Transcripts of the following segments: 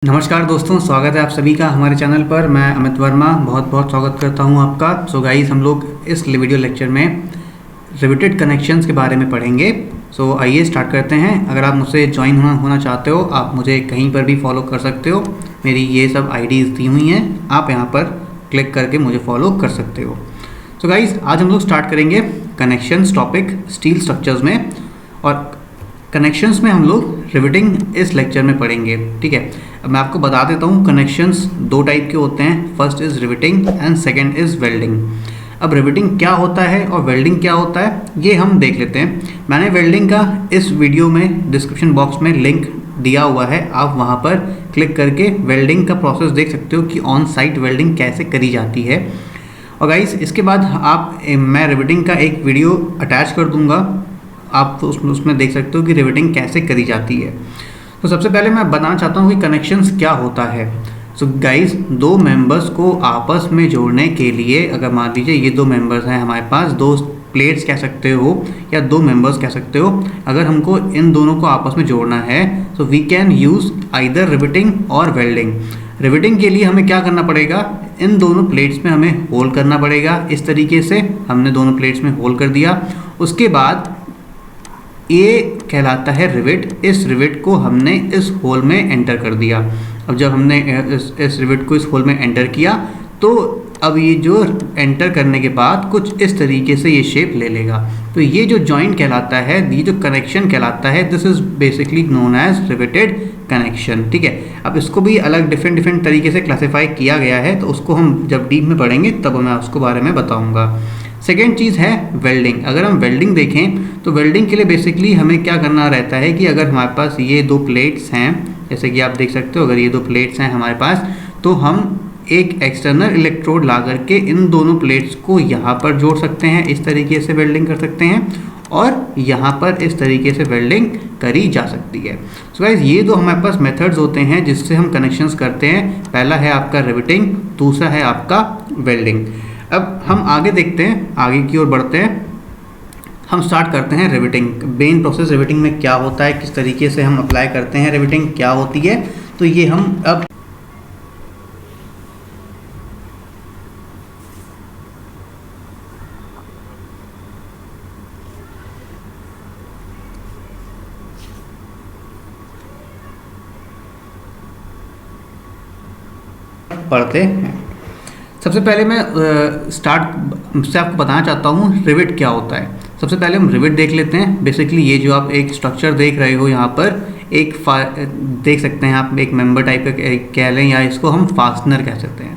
नमस्कार दोस्तों, स्वागत है आप सभी का हमारे चैनल पर। मैं अमित वर्मा बहुत बहुत स्वागत करता हूं आपका। सो गाइस, हम लोग इस वीडियो लेक्चर में रिवेटेड कनेक्शंस के बारे में पढ़ेंगे। सो आइए स्टार्ट करते हैं। अगर आप मुझसे ज्वाइन होना चाहते हो, आप मुझे कहीं पर भी फॉलो कर सकते हो। मेरी ये सब आईडीज़ दी हुई हैं, आप यहाँ पर क्लिक करके मुझे फॉलो कर सकते हो। सो गाइस, आज हम लोग स्टार्ट करेंगे कनेक्शंस टॉपिक स्टील स्ट्रक्चर्स में, और कनेक्शंस में हम लोग रिवेटिंग इस लेक्चर में पढ़ेंगे। ठीक है, अब मैं आपको बता देता हूँ। कनेक्शंस दो टाइप के होते हैं, first is riveting and second is welding. अब रिवेटिंग क्या होता है और वेल्डिंग क्या होता है, ये हम देख लेते हैं। मैंने वेल्डिंग का इस वीडियो में डिस्क्रिप्शन बॉक्स में लिंक दिया हुआ है, आप वहाँ पर क्लिक करके वेल्डिंग का प्रोसेस देख सकते हो कि ऑन साइट वेल्डिंग कैसे करी जाती है। और गाइस, इसके बाद मैं रिवेटिंग का एक वीडियो अटैच कर दूँगा, आप उसमें देख सकते हो कि रिवेटिंग कैसे करी जाती है। तो सबसे पहले मैं बताना चाहता हूँ कि कनेक्शंस क्या होता है। सो गाइस, दो मेंबर्स को आपस में जोड़ने के लिए, अगर मान लीजिए ये दो मेंबर्स हैं हमारे पास, दो प्लेट्स कह सकते हो या दो मेंबर्स कह सकते हो, अगर हमको इन दोनों को आपस में जोड़ना है तो we can use either riveting और वेल्डिंग। रिवेटिंग के लिए हमें क्या करना पड़ेगा, इन दोनों प्लेट्स में हमें होल करना पड़ेगा। इस तरीके से हमने दोनों प्लेट्स में होल कर दिया। उसके बाद ये कहलाता है रिवेट। इस रिवेट को हमने इस होल में एंटर कर दिया। अब जब हमने इस रिवेट को इस होल में एंटर किया तो अब ये जो एंटर करने के बाद कुछ इस तरीके से ये शेप ले लेगा। तो ये जो जॉइंट कहलाता है, ये जो कनेक्शन कहलाता है, this is basically known as riveted connection. ठीक है, अब इसको भी अलग डिफरेंट तरीके से क्लासीफाई किया गया है, तो उसको हम जब डीप में पढ़ेंगे तब मैं उसको बारे में बताऊँगा। सेकेंड चीज़ है वेल्डिंग। अगर हम वेल्डिंग देखें तो वेल्डिंग के लिए बेसिकली हमें क्या करना रहता है कि अगर हमारे पास ये दो प्लेट्स हैं, जैसे कि आप देख सकते हो, अगर ये दो प्लेट्स हैं हमारे पास, तो हम एक एक्सटर्नल इलेक्ट्रोड ला करके इन दोनों प्लेट्स को यहाँ पर जोड़ सकते हैं, इस तरीके से वेल्डिंग कर सकते हैं, और यहाँ पर इस तरीके से वेल्डिंग करी जा सकती है। सो गाइस, ये दो हमारे पास मेथड्स होते हैं जिससे हम कनेक्शंस करते हैं। पहला है आपका रिवेटिंग, दूसरा है आपका वेल्डिंग। अब हम आगे देखते हैं, आगे की ओर बढ़ते हैं। हम स्टार्ट करते हैं रिवेटिंग। मेन प्रोसेस रिवेटिंग में क्या होता है, किस तरीके से हम अप्लाई करते हैं, रिवेटिंग क्या होती है, तो ये हम अब पढ़ते हैं। सबसे पहले मैं स्टार्ट से आपको बताना चाहता हूँ रिवेट क्या होता है। सबसे पहले हम रिवेट देख लेते हैं। बेसिकली ये जो आप एक स्ट्रक्चर देख रहे हो यहाँ पर, एक देख सकते हैं आप, एक मेंबर टाइप का कह लें, या इसको हम फास्टनर कह सकते हैं।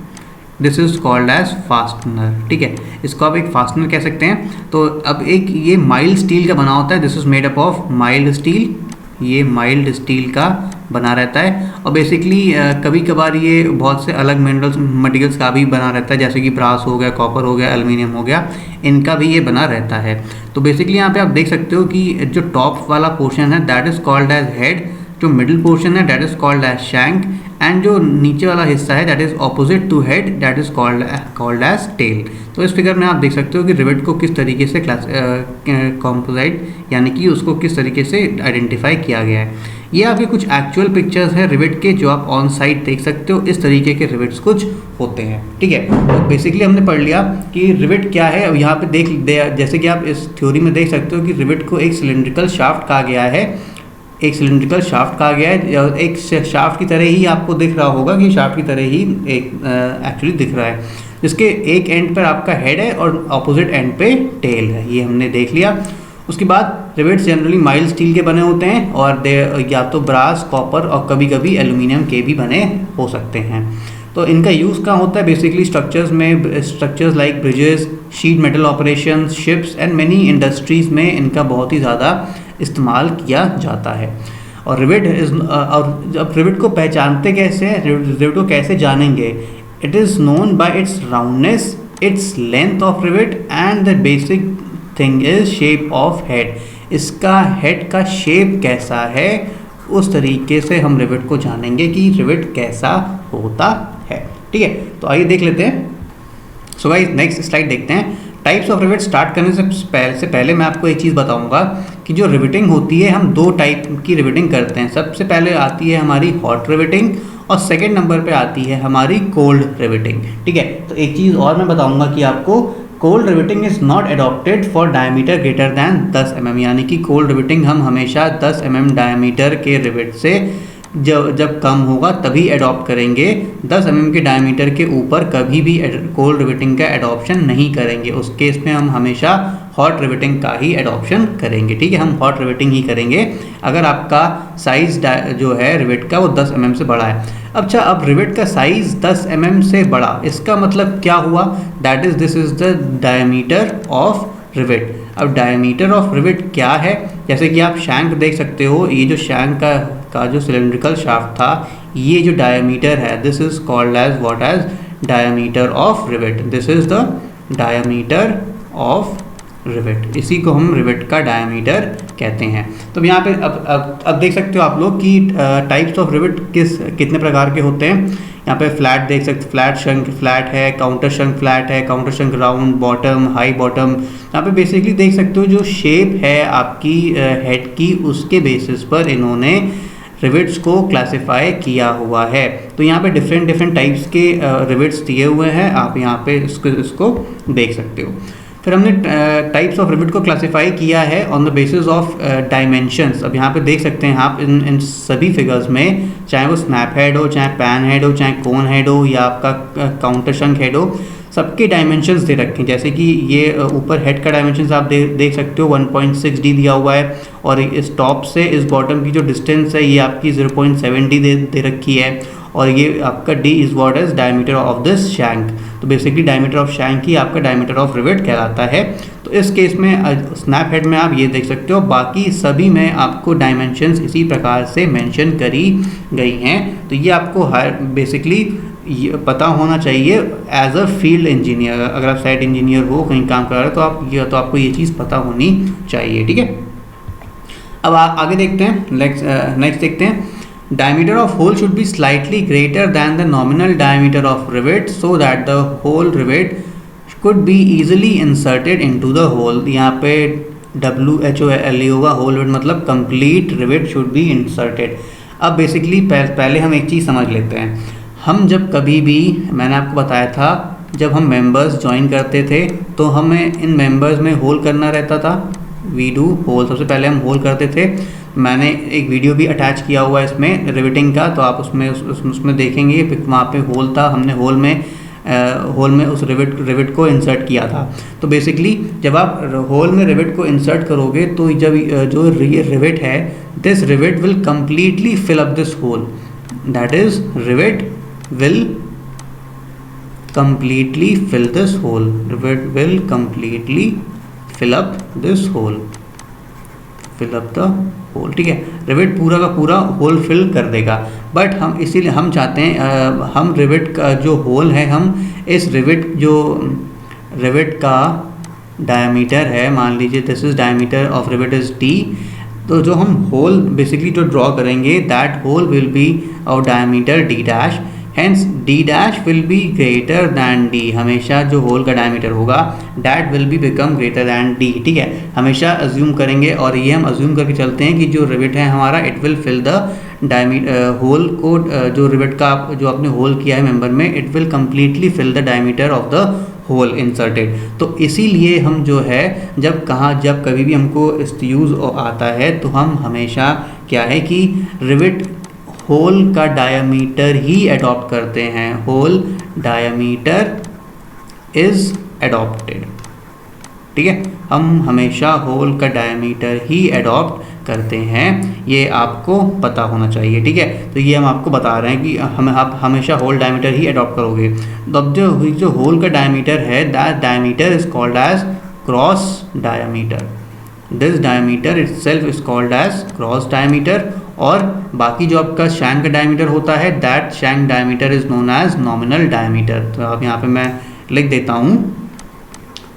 This is called as fastener. ठीक है, इसको आप एक फास्टनर कह सकते हैं। तो अब एक ये माइल्ड स्टील का बना होता है, this is made up of mild steel. ये माइल्ड स्टील का बना रहता है, और बेसिकली कभी कभार ये बहुत से अलग मटेरियल्स का भी बना रहता है, जैसे कि ब्रास हो गया, कॉपर हो गया, एल्युमिनियम हो गया, इनका भी ये बना रहता है। तो बेसिकली यहाँ पे आप देख सकते हो कि जो टॉप वाला पोर्शन है that is called as head, जो मिडिल पोर्शन है that is called as shank, and जो नीचे वाला हिस्सा है that is opposite to head, that is called as tail. तो इस फिगर में आप देख सकते हो कि रिवेट को किस तरीके से कॉम्पोजिट यानी कि उसको किस तरीके से आइडेंटिफाई किया गया है। ये आपके कुछ एक्चुअल पिक्चर्स हैं रिवेट के, जो आप ऑन साइट देख सकते हो। इस तरीके के रिवेट्स कुछ होते हैं। ठीक है, तो बेसिकली हमने पढ़ लिया कि रिवेट क्या है। अब यहाँ पे जैसे कि आप इस थ्योरी में देख सकते हो कि रिवेट को एक सिलेंड्रिकल शाफ्ट कहा गया है, एक सिलेंड्रिकल शाफ्ट कहा गया है। एक शाफ्ट की तरह ही आपको दिख रहा होगा कि शाफ्ट की तरह ही एक एक्चुअली दिख रहा है, जिसके एक एंड पर आपका हेड है और अपोजिट एंड पे टेल है। ये हमने देख लिया। उसके बाद रिवेट्स जनरली माइल्ड स्टील के बने होते हैं, और या तो ब्रास, कॉपर और कभी कभी एल्युमिनियम के भी बने हो सकते हैं। तो इनका यूज़ कहाँ होता है, basically structures like bridges, sheet metal operation, ships and many industries में इनका बहुत ही ज़्यादा इस्तेमाल किया जाता है। और और जब रिवेट को पहचानते कैसे हैं, रिवेट को कैसे जानेंगे, it is known by it's roundness, its length of rivet, and the basic thing is shape of head. इसका हेड का शेप कैसा है, उस तरीके से हम रिवेट को जानेंगे कि रिवेट कैसा होता है। ठीक है, तो आइए देख लेते हैं। सो गाइस, नेक्स्ट स्लाइड देखते हैं। टाइप्स ऑफ रिवेट स्टार्ट करने से पहले मैं आपको एक चीज़ बताऊंगा कि जो रिवेटिंग होती है, हम दो टाइप की रिवेटिंग करते हैं। सबसे पहले आती है हमारी हॉट रिवेटिंग, और सेकंड नंबर पे आती है हमारी कोल्ड रिवेटिंग। ठीक है, तो एक चीज़ और मैं बताऊंगा कि आपको cold riveting is not adopted for diameter greater than 10 mm, यानी कि कोल्ड रिवेटिंग हम हमेशा 10 mm डायमीटर के रिवेट से जब कम होगा तभी एडॉप्ट करेंगे। 10 mm के डायमीटर के ऊपर कभी भी कोल्ड रिवेटिंग का एडॉप्शन नहीं करेंगे। उस केस में हम हमेशा हॉट रिवेटिंग का ही एडॉप्शन करेंगे। ठीक है, हम हॉट रिवेटिंग ही करेंगे अगर आपका साइज़ जो है रिवेट का वो 10 mm से बड़ा है। अच्छा, अब रिवेट का साइज़ 10 mm से बड़ा, इसका मतलब क्या हुआ? That is this is the diameter of rivet. अब डायमीटर ऑफ रिवेट क्या है? जैसे कि आप शैंक देख सकते हो, ये जो शैंक का जो सिलेंड्रिकल शाफ्ट था, ये जो डायमीटर है, this is called as what as diameter of rivet. This is the diameter of rivet, इसी को हम रिवेट का डायमीटर कहते हैं। तो यहाँ पे अब देख सकते हो आप लोग कि टाइप्स ऑफ रिवेट कितने प्रकार के होते हैं। यहाँ पे फ्लैट देख सकते, फ्लैट शंक फ्लैट है, काउंटर शंक फ्लैट है, counter शंक round bottom, high bottom. यहाँ पे बेसिकली देख सकते हो जो शेप है आपकी हेड की, उसके बेसिस पर इन्होंने रिवेट्स को क्लासिफाई किया हुआ है। तो यहाँ पे डिफरेंट टाइप्स के रिवेट्स दिए हुए हैं, आप यहाँ पे इसको देख सकते हो। फिर हमने टाइप्स ऑफ रिवेट को क्लासिफाई किया है on the basis of dimensions. अब यहाँ पे देख सकते हैं आप इन सभी फिगर्स में, चाहे वो स्नैप हेड हो, चाहे पैन हेड हो, चाहे कोन हेड हो, या आपका काउंटर शंक हेड हो, सबके डायमेंशंस दे रखे हैं। जैसे कि ये ऊपर हेड का डायमेंशंस आप देख सकते हो 1.6D दिया हुआ है, और इस टॉप से इस बॉटम की जो डिस्टेंस है ये आपकी 0.7D दे रखी है, और ये आपका D is what is diameter of this shank. तो बेसिकली डायमीटर ऑफ शैंक ही आपका डायमीटर ऑफ रिवेट कहलाता है। तो इस केस में स्नैप हेड में आप ये देख सकते हो, बाकी सभी में आपको डायमेंशंस इसी प्रकार से मेंशन करी गई हैं। तो ये आपको बेसिकली पता होना चाहिए एज अ फील्ड इंजीनियर। अगर आप साइट इंजीनियर हो, कहीं काम कर रहे हो, तो आपको ये चीज़ पता होनी चाहिए। ठीक है, अब आगे देखते हैं, नेक्स्ट देखते हैं। Diameter of hole should be slightly greater than the nominal diameter of rivet so that the whole rivet could be easily inserted into the hole। यहाँ पे WHOLE होगा, होल रिवेट मतलब complete rivet should be inserted. अब basically पहले हम एक चीज़ समझ लेते हैं। हम जब कभी भी, मैंने आपको बताया था, जब हम मेंबर्स ज्वाइन करते थे तो हमें इन मेंबर्स में होल करना रहता था। वी डू होल, सबसे पहले हम होल करते थे। मैंने एक वीडियो भी अटैच किया हुआ है इसमें रिवेटिंग का, तो आप उसमें देखेंगे, वहाँ पे होल था, हमने होल में उस रिवेट को इंसर्ट किया था। तो बेसिकली जब आप होल में रिवेट को इंसर्ट करोगे तो जब जो ये रिवेट है, this rivet will completely fill up this hole. That is rivet will completely fill this hole, rivet will completely fill up this hole, fill up the hole। ठीक है, रिवेट पूरा का पूरा होल फिल कर देगा। But हम इसीलिए हम चाहते हैं हम रिवेट का जो होल है, हम इस रिवेट का डायमीटर है, मान लीजिए this is diameter of rivet is D, तो जो हम होल बेसिकली जो ड्रॉ करेंगे, that hole will be of diameter D dash, hence D dash will be greater than D। हमेशा जो होल का डायमीटर होगा, that will be become greater than D। ठीक है, हमेशा अज्यूम करेंगे, और ये हम अज्यूम करके चलते हैं कि जो रिवेट है हमारा, it will fill the hole को, जो रिवेट का जो आपने होल किया है मेंबर में, it will completely fill the diameter of the hole inserted. तो इसीलिए हम जो है जब कभी भी हमको इस यूज़ आता है, तो हम हमेशा क्या है कि रिवेट होल का डायमीटर ही अडॉप्ट करते हैं। Hole diameter is adopted. ठीक है, हम हमेशा होल का डायमीटर ही अडॉप्ट करते हैं, ये आपको पता होना चाहिए। ठीक है, तो ये हम आपको बता रहे हैं कि आप हमेशा होल डायमीटर ही अडॉप्ट करोगे। तो अब जो होल का डायमीटर है, that diameter is called as cross diameter. This diameter itself is called as cross diameter. और बाकी जो आपका शैंक का डायमीटर होता है, that shank diameter is known as nominal diameter. तो अब यहाँ पे मैं लिख देता हूँ,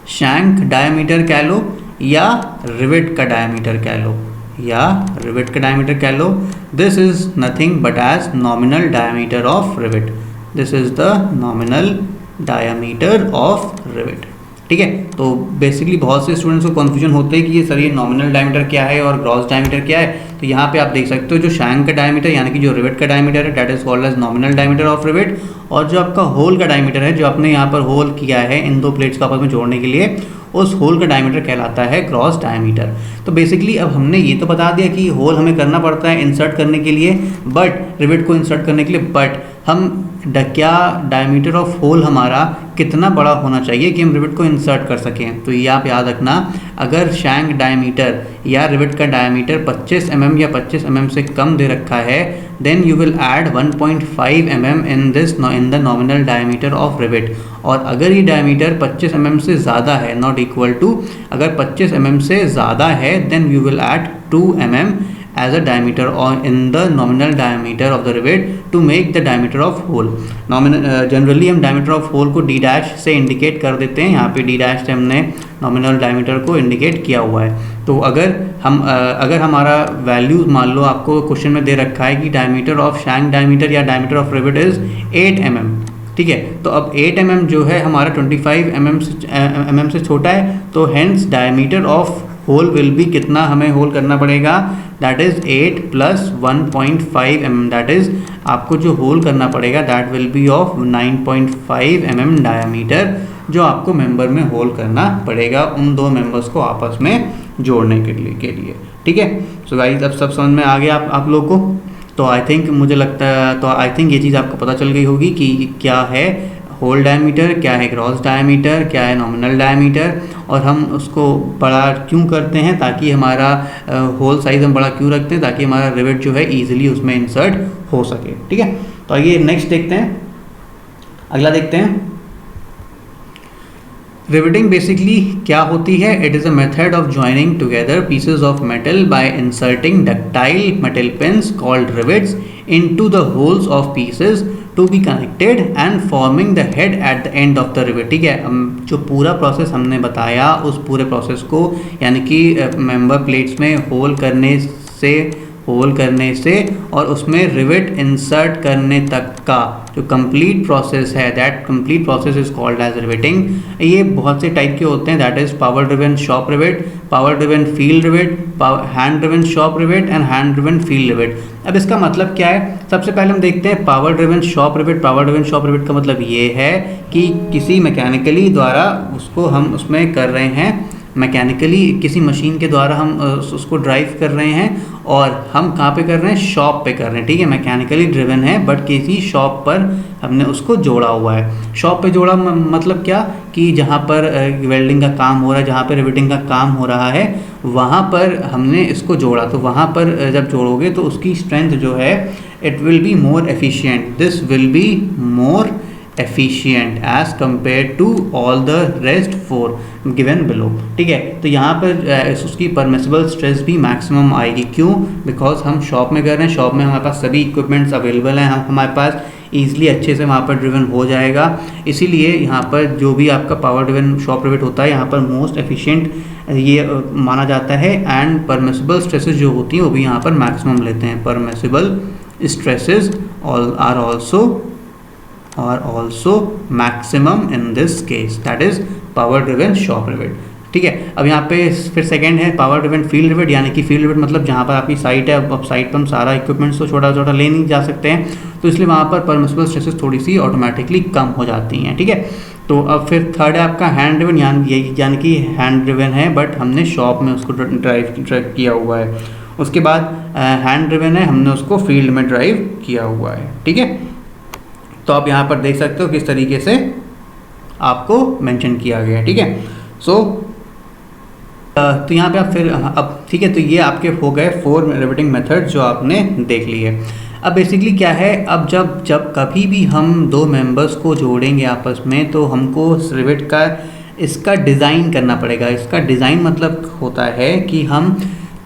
शैंक डायमीटर कह लो या रिवेट का डायमीटर कह लो, या रिवेट का डायमीटर कह लो। This is nothing but as nominal diameter of rivet. This is the nominal diameter of rivet. ठीक है, तो बेसिकली बहुत से स्टूडेंट्स को कन्फ्यूजन होते हैं कि ये सर ये नॉमिनल डायमीटर क्या है और ग्रॉस डायमीटर क्या है। तो यहाँ पे आप देख सकते हो जो शैंक का डायमीटर यानी कि जो रिवेट का डायमीटर है that is called as nominal diameter of rivet, और जो आपका होल का डायमीटर है जो आपने यहाँ पर होल किया है इन दो प्लेट्स को आपस में जोड़ने के लिए, उस होल का डायमीटर कहलाता है ग्रॉस डायमीटर। तो बेसिकली अब हमने ये तो बता दिया कि होल हमें करना पड़ता है इंसर्ट करने के लिए, बट रिवेट को इंसर्ट करने के लिए, बट हम क्या डायमीटर ऑफ होल हमारा कितना बड़ा होना चाहिए कि हम रिवेट को इंसर्ट कर सकें। तो ये आप याद रखना, अगर शैंक डायमीटर या रिवेट का डायमीटर 25 mm या 25 mm से कम दे रखा है, then you will add 1.5 mm in the nominal diameter of rivet. और अगर ये डायमीटर 25 mm से ज़्यादा है, नॉट इक्वल टू, अगर 25 mm से ज़्यादा है then you will add 2 mm as a diameter or in the nominal diameter of the rivet to make the diameter of hole. Generally हम diameter of hole को d dash से indicate कर देते हैं, यहाँ पे d डैश से हमने nominal diameter को इंडिकेट किया हुआ है। तो अगर हमारा वैल्यू मान लो आपको क्वेश्चन में दे रखा है कि डायमीटर ऑफ शैंक डायमीटर या diameter of rivet is 8 mm, ठीक है, तो अब 8 mm जो है हमारा 25 mm से छोटा है, तो hence diameter of hole will be कितना हमें होल करना पड़ेगा, that is 8 + 1.5 mm, that is आपको जो होल करना पड़ेगा that will be of 9.5 mm diameter, जो आपको मेंबर में होल करना पड़ेगा उन दो मेंबर्स को आपस में जोड़ने के लिए, ठीक है। सो गाइस अब सब समझ में आ गया आप लोग को। तो आई थिंक मुझे लगता है, तो आई थिंक ये चीज़ आपको पता चल गई होगी कि क्या है होल डायमीटर, क्या है ग्रॉस डायमीटर, क्या है नॉमिनल डायमीटर, और हम उसको बड़ा क्यों करते हैं, ताकि हमारा होल साइज हम बड़ा क्यों रखते हैं, ताकि हमारा रिवेट जो है ईजिली उसमें इंसर्ट हो सके, ठीक है। तो आइए नेक्स्ट देखते हैं, अगला देखते हैं। रिवेटिंग बेसिकली क्या होती है, it is a method of joining together pieces of metal by inserting ductile metal pins called rivets into the holes of pieces to be connected and forming the head at the end of the rivet, ठीक है। जो पूरा process हमने बताया उस पूरे process को, यानी कि मेंबर प्लेट्स में होल करने से और उसमें रिवेट इंसर्ट करने तक का जो कंप्लीट प्रोसेस है, that complete process is called as riveting. ये बहुत से टाइप के होते हैं, that is power driven shop rivet, power driven field rivet, hand driven shop rivet and hand driven field rivet. अब इसका मतलब क्या है, सबसे पहले हम देखते हैं power driven shop rivet. Power driven shop rivet का मतलब ये है कि किसी मैकेनिकली द्वारा उसको हम उसमें कर रहे हैं, मैकेनिकली किसी मशीन के द्वारा हम उसको ड्राइव कर रहे हैं, और हम कहाँ पे कर रहे हैं, शॉप पे कर रहे हैं, ठीक है। मैकेनिकली ड्रिवन है बट किसी शॉप पर हमने उसको जोड़ा हुआ है। शॉप पे जोड़ा मतलब क्या, कि जहाँ पर वेल्डिंग का काम हो रहा है, जहाँ पर रिवेटिंग का काम हो रहा है, वहाँ पर हमने इसको जोड़ा। तो वहाँ पर जब जोड़ोगे तो उसकी स्ट्रेंथ जो है it will be more efficient, this will be more efficient as compared to all the rest 4 given below, ठीक है। तो यहाँ पर उसकी परमिसिबल स्ट्रेस भी मैक्सिमम आएगी, क्यों, बिकॉज हम शॉप में कर रहे हैं, शॉप में हमारे पास सभी इक्विपमेंट्स अवेलेबल हैं, हमारे पास ईजिली अच्छे से वहाँ पर ड्रिवन हो जाएगा। इसीलिए यहाँ पर जो भी आपका पावर ड्रिवन शॉप रिवेट होता है, यहाँ पर मोस्ट एफिशिएंट ये माना जाता है, एंड परमिसिबल स्ट्रेसेस जो होती हैं वो भी यहाँ पर मैक्सिमम लेते हैं। Permissible stresses are also maximum in this case, that is power driven shop rivet, ठीक है। अब यहाँ पे फिर सेकंड है पावर ड्रिवन फील्ड रिवेट, यानी कि फील्ड रिवेट मतलब जहाँ पर आपकी साइट है, अब साइट पर हम सारा इक्विपमेंट्स तो छोटा छोटा ले नहीं जा सकते हैं, तो इसलिए वहाँ पर परमिसिबल स्ट्रेसेस थोड़ी सी ऑटोमेटिकली कम हो जाती हैं, ठीक है। तो अब फिर थर्ड है आपका हैंड ड्रिवन, यानी कि हैंड ड्रिवन है बट हमने शॉप में उसको ड्राइव किया हुआ है। उसके बाद हैंड ड्रिवन है, हमने उसको फील्ड में ड्राइव किया हुआ है, ठीक है। तो आप यहाँ पर देख सकते हो किस तरीके से आपको मेंशन किया गया है, ठीक है। तो यहाँ पे आप फिर अब ठीक है, तो ये आपके हो गए 4 रिवेटिंग मेथड जो आपने देख ली है। अब बेसिकली क्या है, अब जब कभी भी हम दो मेंबर्स को जोड़ेंगे आपस में, तो हमको रिवेट का इसका डिज़ाइन करना पड़ेगा। इसका डिज़ाइन मतलब होता है कि हम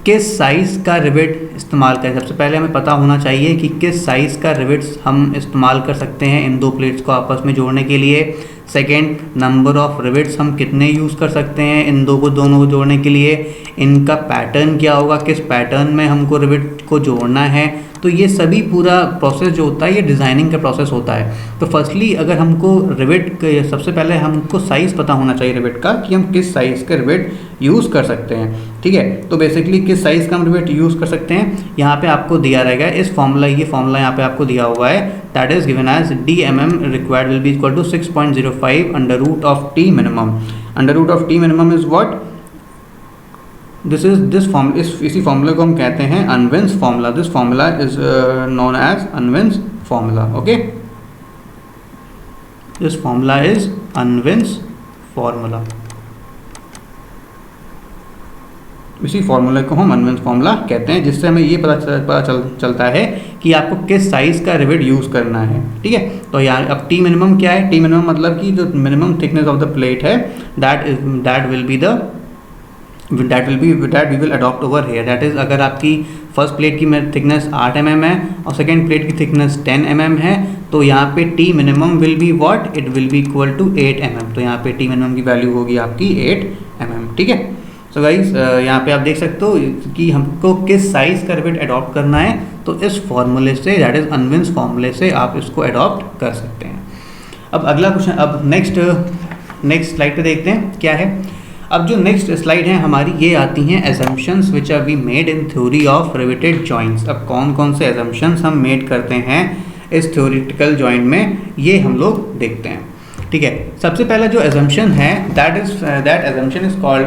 किस साइज़ का रिवेट इस्तेमाल करें। सबसे पहले हमें पता होना चाहिए कि किस साइज़ का रिवेट्स हम इस्तेमाल कर सकते हैं इन दो प्लेट्स को आपस में जोड़ने के लिए। सेकेंड, नंबर ऑफ रिवेट्स हम कितने यूज़ कर सकते हैं इन दोनों को जोड़ने के लिए। इनका पैटर्न क्या होगा, किस पैटर्न में हमको रिवेट को जोड़ना है। तो ये सभी पूरा प्रोसेस जो होता है ये डिज़ाइनिंग का प्रोसेस होता है। तो फर्स्टली अगर हमको रिवेट सबसे पहले हमको साइज़ पता होना चाहिए रिवेट का, कि हम किस साइज़ का रिवेट यूज़ कर सकते हैं। ठीक है, तो बेसिकली किस साइज़ का हम रिवेट यूज़ कर सकते हैं, यहाँ पे आपको दिया रहेगा इस फॉर्मूला, ये फॉर्मूला यहाँ पे आपको दिया हुआ है, that is given as DMM required will be equal to 6.05 under root of T minimum. Under root of T minimum is what, this formula, इसी फॉर्मूला को हम कहते हैं Unwin's formula. This formula is known as Unwin's formula. Okay, this formula is Unwin's formula. इसी फॉर्मूले को हम अनविन्स formula कहते हैं, जिससे हमें ये पता चलता है कि आपको किस साइज़ का रिवेट यूज़ करना है। ठीक है, तो यार अब टी मिनिमम क्या है, टी मिनिमम मतलब कि जो minimum thickness of the plate है, that we will adopt over here. That is अगर आपकी फर्स्ट प्लेट की थिकनेस 8 mm है और सेकेंड प्लेट की थिकनेस 10 mm है, तो यहाँ पे T minimum will be what, it will be equal to 8 mm। तो यहाँ पे टी मिनिमम की वैल्यू होगी आपकी 8 mm। ठीक है, सो गाइस यहाँ पे आप देख सकते हो कि हमको किस साइज़ का रिवेट अडॉप्ट करना है, तो इस फॉर्मूले से, दैट इज़ अनविन्स फॉर्मूले से आप इसको अडॉप्ट कर सकते हैं। अब अगला क्वेश्चन, अब नेक्स्ट स्लाइड पे देखते हैं क्या है। अब जो नेक्स्ट स्लाइड है हमारी, ये आती हैं assumptions which are we made in theory of riveted joints. अब कौन कौन से एजम्पशंस हम मेड करते हैं इस थ्योरेटिकल जॉइंट में, ये हम लोग देखते हैं। ठीक है, सबसे पहला जो एजम्पशन है, दैट एजम्पशन इज कॉल्ड,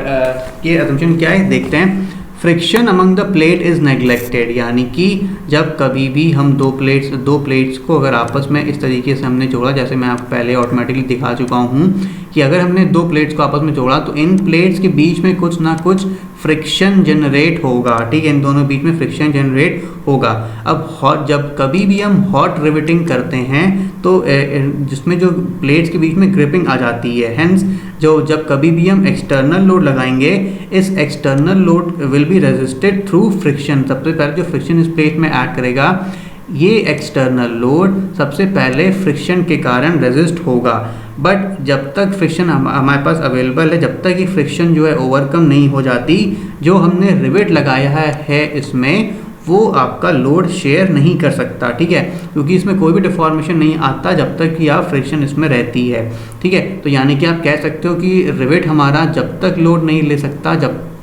ये एजम्पशन क्या है देखते हैं, friction among the plate is neglected. यानी कि जब कभी भी हम दो प्लेट्स को अगर आपस में इस तरीके से हमने जोड़ा, जैसे मैं आपको पहले ऑटोमेटिकली दिखा चुका हूँ कि अगर हमने दो प्लेट्स को आपस में जोड़ा तो इन प्लेट्स के बीच में कुछ ना कुछ फ्रिक्शन जनरेट होगा। ठीक है, इन दोनों बीच में फ्रिक्शन जनरेट होगा। अब जब कभी भी हम हॉट रिवेटिंग करते हैं तो जिसमें जो प्लेट्स के बीच में ग्रिपिंग आ जाती है, हेंस जब कभी भी हम एक्सटर्नल लोड लगाएंगे, इस external load will be resisted through friction. सबसे पहले जो फ्रिक्शन इस प्लेट में ऐड करेगा, ये एक्सटर्नल लोड सबसे पहले फ्रिक्शन के कारण रेजिस्ट होगा। बट जब तक फ्रिक्शन हमारे पास अवेलेबल है, जब तक ये फ्रिक्शन जो है ओवरकम नहीं हो जाती, जो हमने रिवेट लगाया है इसमें, वो आपका लोड शेयर नहीं कर सकता। ठीक है, क्योंकि इसमें कोई भी डिफॉर्मेशन नहीं आता जब तक कि आप फ्रिक्शन इसमें रहती है। ठीक है, तो यानी कि आप कह सकते हो कि रिवेट हमारा जब तक लोड नहीं ले सकता,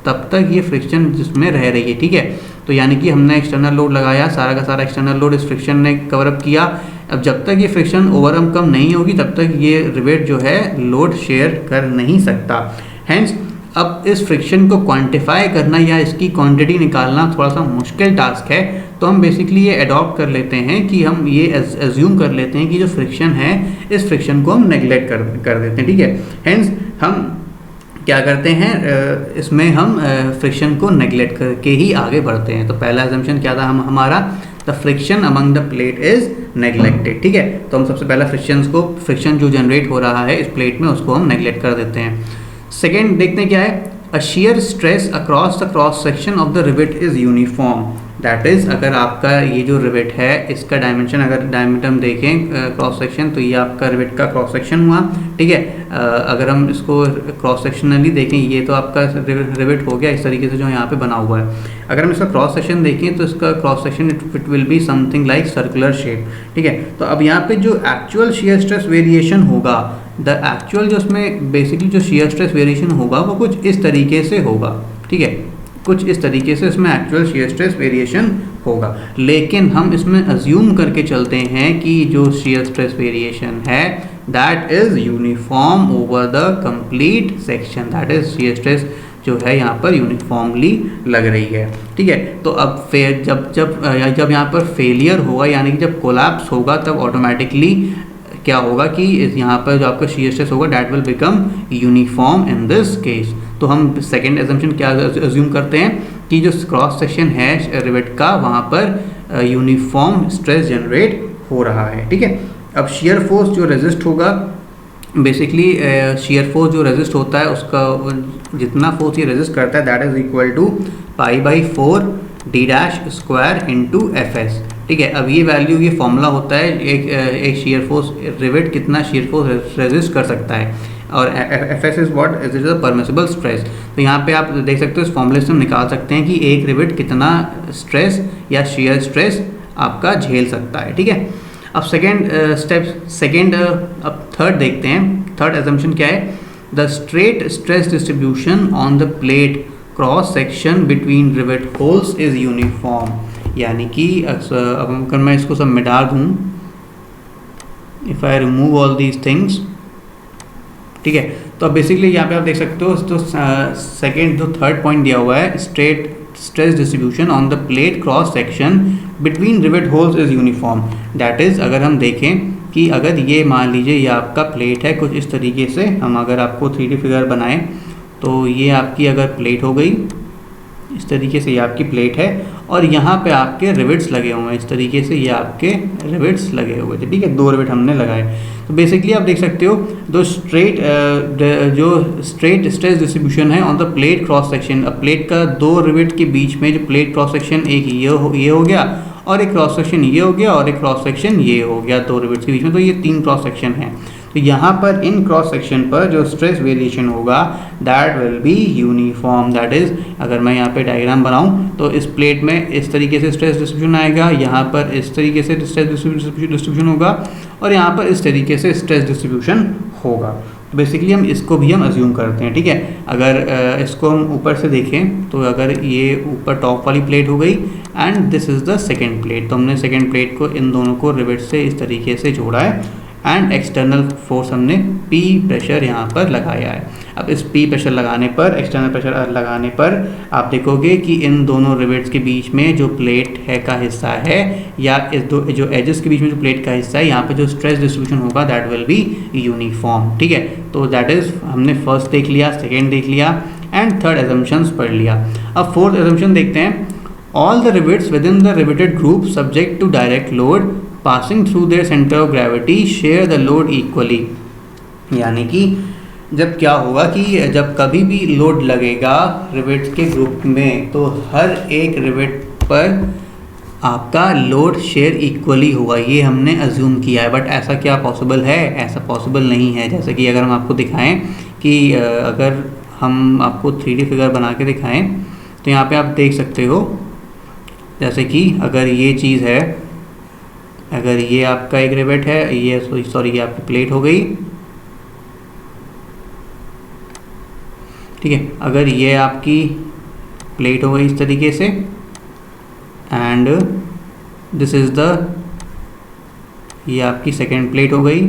तब तक ये फ्रिक्शन जिसमें रह रही है। ठीक है, तो यानी कि हमने एक्सटर्नल लोड लगाया, सारा का सारा एक्सटर्नल लोड इस फ्रिक्शन ने कवरअप किया। अब जब तक ये फ्रिक्शन ओवरकम नहीं होगी, तब तक ये रिवेट जो है लोड शेयर कर नहीं सकता। हेंस अब इस फ्रिक्शन को क्वांटिफाई करना या इसकी क्वांटिटी निकालना थोड़ा सा मुश्किल टास्क है। तो हम बेसिकली ये अडॉप्ट कर लेते हैं कि हम ये एज्यूम कर लेते हैं कि जो फ्रिक्शन है, इस फ्रिक्शन को हम नेग्लेक्ट कर देते हैं। ठीक है, हेंस हम क्या करते हैं, इसमें हम फ्रिक्शन को नेग्लेक्ट करके ही आगे बढ़ते हैं। तो पहला एजम्पशन क्या था हमारा, the friction among the plate is neglected. ठीक है, तो हम सबसे पहला फ्रिक्शन जो जनरेट हो रहा है इस प्लेट में, उसको हम नेग्लेक्ट कर देते हैं। सेकेंड देखते हैं क्या है, अ shear stress across the cross section of the rivet is uniform। That is अगर आपका ये जो रिवेट है, इसका डायमेंशन, अगर डायमीटर हम देखें क्रॉस सेक्शन, तो ये आपका रिवेट का क्रॉस सेक्शन हुआ। ठीक है, अगर हम इसको क्रॉस सेक्शनली देखें, ये तो आपका रिवेट हो गया इस तरीके से जो यहाँ पे बना हुआ है। अगर हम इसका क्रॉस सेक्शन देखें तो इसका cross section it will be something like circular shape. ठीक है, तो अब यहाँ पे जो एक्चुअल shear स्ट्रेस वेरिएशन होगा, द एक्चुअल जो उसमें बेसिकली जो shear स्ट्रेस वेरिएशन होगा वो कुछ इस तरीके से होगा। ठीक है, कुछ इस तरीके से इसमें एक्चुअल shear स्ट्रेस वेरिएशन होगा। लेकिन हम इसमें अज्यूम करके चलते हैं कि जो shear स्ट्रेस वेरिएशन है that is uniform over the complete section. That is shear stress जो है यहाँ पर यूनिफॉर्मली लग रही है। ठीक है, तो अब जब यहाँ पर फेलियर होगा, यानी कि जब कोलैप्स होगा, तब ऑटोमेटिकली क्या होगा कि यहाँ पर जो आपका shear स्ट्रेस होगा that will become uniform in this case. तो हम सेकेंड एजम्पशन क्या अज्यूम करते हैं कि जो क्रॉस सेक्शन है रिवेट का, वहाँ पर यूनिफॉर्म स्ट्रेस जनरेट हो रहा है। ठीक है, अब shear फोर्स जो रेजिस्ट होगा, बेसिकली shear फोर्स जो रेजिस्ट होता है, उसका जितना फोर्स ये रेजिस्ट करता है that is equal to π/4 d' into Fs। ठीक है, अब ये वैल्यू, ये फॉर्मूला होता है एक shear फोर्स, रिवेट कितना shear फोर्स रेजिस्ट कर सकता है, और Fs is what, is a permissible stress. तो यहाँ पे आप देख सकते हो इस फॉर्मूले से हम निकाल सकते हैं कि एक रिवेट कितना स्ट्रेस या shear स्ट्रेस आपका झेल सकता है। ठीक है, अब अब थर्ड देखते हैं। थर्ड एजम्पशन क्या है, the straight stress distribution on the plate cross section between rivet holes is uniform. यानी कि अब अगर मैं इसको सब मिटा दूँ, if I remove all these things, ठीक है, तो अब बेसिकली यहाँ पे आप देख सकते हो जो सेकेंड जो थर्ड पॉइंट दिया हुआ है, straight stress distribution on the plate cross section between rivet holes is uniform. That is अगर हम देखें कि अगर ये मान लीजिए ये आपका प्लेट है कुछ इस तरीके से, हम अगर आपको 3D फिगर बनाएं तो ये आपकी अगर प्लेट हो गई इस तरीके से, ये आपकी प्लेट है और यहाँ पे आपके रिवेट्स लगे हुए हैं इस तरीके से, ये आपके रिवेट्स लगे हुए थे, ठीक है, 2 रिवेट हमने लगाए। तो बेसिकली आप देख सकते हो जो स्ट्रेट स्ट्रेस डिस्ट्रीब्यूशन है on the plate cross section, अब प्लेट का 2 रिवेट के बीच में जो प्लेट क्रॉस सेक्शन, एक ये हो गया और एक क्रॉस सेक्शन ये हो गया और एक क्रॉस सेक्शन ये हो गया 2 रिवेट्स के बीच में, तो ये 3 क्रॉस सेक्शन हैं। तो यहाँ पर इन क्रॉस सेक्शन पर जो स्ट्रेस वेरिएशन होगा that will be uniform. That is अगर मैं यहाँ पे डायग्राम बनाऊँ तो इस प्लेट में इस तरीके से स्ट्रेस डिस्ट्रीब्यूशन आएगा, यहाँ पर इस तरीके से स्ट्रेस डिस्ट्रीब्यूशन होगा और यहाँ पर इस तरीके से स्ट्रेस डिस्ट्रीब्यूशन होगा। तो बेसिकली हम इसको भी हम अज्यूम करते हैं, ठीक है। अगर इसको हम ऊपर से देखें तो अगर ये ऊपर टॉप वाली प्लेट हो गई and this is the second plate, तो हमने सेकेंड प्लेट को इन दोनों को रिवेट से इस तरीके से जोड़ा है एंड एक्सटर्नल फोर्स हमने P प्रेशर यहाँ पर लगाया है। अब इस P प्रेशर लगाने पर, एक्सटर्नल प्रेशर लगाने पर आप देखोगे कि इन दोनों रिवेट्स के बीच में जो प्लेट है का हिस्सा है या इस जो एजेस के बीच में जो प्लेट का हिस्सा है, यहाँ पे जो स्ट्रेस डिस्ट्रीब्यूशन होगा दैट विल बी यूनिफॉर्म, ठीक है। तो दैट इज़ हमने फर्स्ट देख लिया, सेकेंड देख लिया एंड थर्ड एजम्पशंस पढ़ लिया। अब फोर्थ एजम्पशन देखते हैं। All the rivets within the riveted group subject to direct load passing through their centre of gravity share the load equally. यानी कि जब क्या होगा कि जब कभी भी लोड लगेगा रिवेट्स के ग्रुप में तो हर एक रिवेट पर आपका लोड शेयर इक्वली होगा, ये हमने अज्यूम किया है। बट ऐसा क्या पॉसिबल है? ऐसा पॉसिबल नहीं है। जैसे कि अगर हम आपको दिखाएं कि अगर हम आपको 3D फिगर बना के दिखाएं तो यहाँ पे आप देख सकते हो, जैसे कि अगर ये चीज़ है, अगर ये आपका एक रिवेट है, ये सॉरी ये आपकी प्लेट हो गई, ठीक है। अगर ये आपकी प्लेट हो गई इस तरीके से एंड दिस इज़ द, ये आपकी सेकेंड प्लेट हो गई,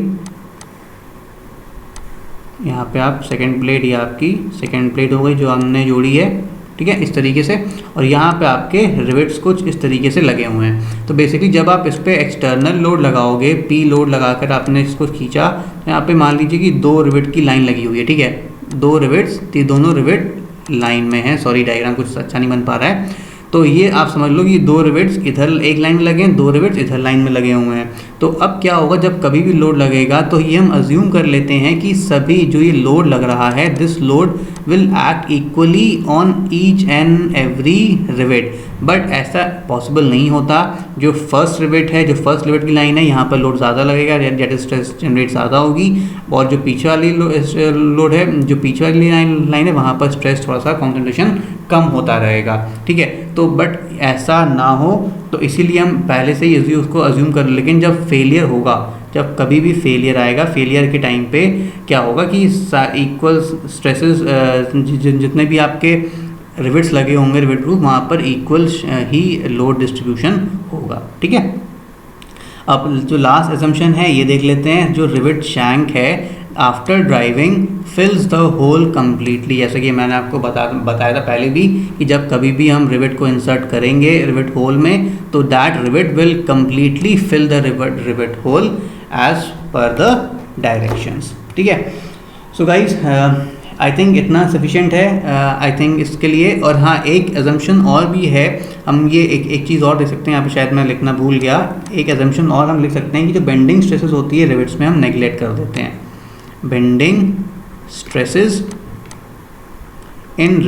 यहाँ पे आप सेकेंड प्लेट, ये आपकी सेकेंड प्लेट हो गई जो हमने जोड़ी है, ठीक है, इस तरीके से। और यहाँ पे आपके रिवेट्स कुछ इस तरीके से लगे हुए हैं। तो बेसिकली जब आप इस पर एक्सटर्नल लोड लगाओगे, P लोड लगाकर आपने इसको खींचा, तो यहाँ पे मान लीजिए कि 2 रिवेट की लाइन लगी हुई है, ठीक है, 2 रिवेट्स, दोनों रिवेट लाइन में है। सॉरी डायग्राम कुछ अच्छा नहीं बन पा रहा है। तो ये आप समझ लो कि 2 रिवेट्स इधर एक लाइन में लगे हैं, 2 रिवेट्स इधर लाइन में लगे हुए हैं। तो अब क्या होगा, जब कभी भी लोड लगेगा तो ये हम अज्यूम कर लेते हैं कि सभी जो ये लोड लग रहा है, this load will act equally on each and every rivet. But ऐसा पॉसिबल नहीं होता। जो फर्स्ट रिवेट है, जो फर्स्ट रिवेट की लाइन है, यहाँ पर लोड ज़्यादा लगेगा, जेट स्ट्रेस जनरेट ज़्यादा होगी। और जो पीछे वाली लोड है, जो पीछे वाली लाइन है, वहाँ पर स्ट्रेस थोड़ा सा कॉन्सेंट्रेशन कम होता रहेगा, ठीक है। तो बट ऐसा ना हो, तो इसीलिए हम पहले से ही उसको अज्यूम कर, लेकिन जब फेलियर होगा, जब कभी भी फेलियर आएगा, फेलियर के टाइम पे क्या होगा कि इक्वल स्ट्रेसेस जितने भी आपके रिवेट्स लगे होंगे, रिवेट ग्रुप, वहाँ पर इक्वल ही लोड डिस्ट्रीब्यूशन होगा, ठीक है। अब जो लास्ट असम्पशन है ये देख लेते हैं। जो रिवेट शैंक है after driving fills the hole completely. जैसे कि मैंने आपको बताया था पहले भी कि जब कभी भी हम रिवेट को इंसर्ट करेंगे रिवेट होल में, तो that rivet will completely fill the rivet hole as per the directions, ठीक है। सो गाइज आई थिंक इतना सफिशिएंट है आई थिंक इसके लिए। और हाँ, एक एजम्पशन और भी है, हम ये एक चीज़ और देख सकते हैं, यहाँ पे शायद मैं लिखना भूल गया। एक एजम्पशन और हम लिख सकते हैं कि जो बेंडिंग स्ट्रेसेस होती है रिवेट्स में, हम नेगलेक्ट कर देते हैं। Bending stresses in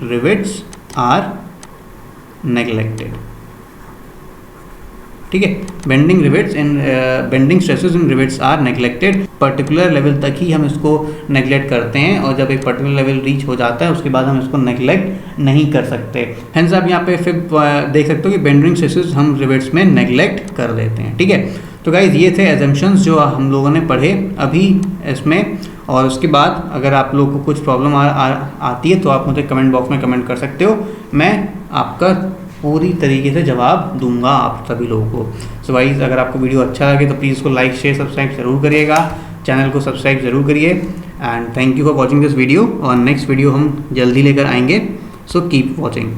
rivets are neglected, ठीक है। Bending stresses in rivets are neglected. Particular level तक ही हम इसको नेगलेक्ट करते हैं और जब एक पर्टिकुलर लेवल रीच हो जाता है उसके बाद हम इसको नेगलेक्ट नहीं कर सकते। हेंस आप यहाँ पे फिर देख सकते हो कि बेंडिंग स्ट्रेसेस हम रिवेट्स में नेगलेक्ट कर देते हैं, ठीक है। तो गाइज़ ये थे एजम्पशंस जो हम लोगों ने पढ़े अभी इसमें, और उसके बाद अगर आप लोग को कुछ प्रॉब्लम आती है तो आप मुझे कमेंट बॉक्स में कमेंट कर सकते हो, मैं आपका पूरी तरीके से जवाब दूंगा आप सभी लोगों को। सो गाइस, अगर आपको वीडियो अच्छा लगे तो प्लीज़ इसको लाइक शेयर सब्सक्राइब ज़रूर करिएगा, चैनल को सब्सक्राइब ज़रूर करिए। And thank you for watching this video, और नेक्स्ट वीडियो हम जल्दी लेकर आएंगे। So keep watching.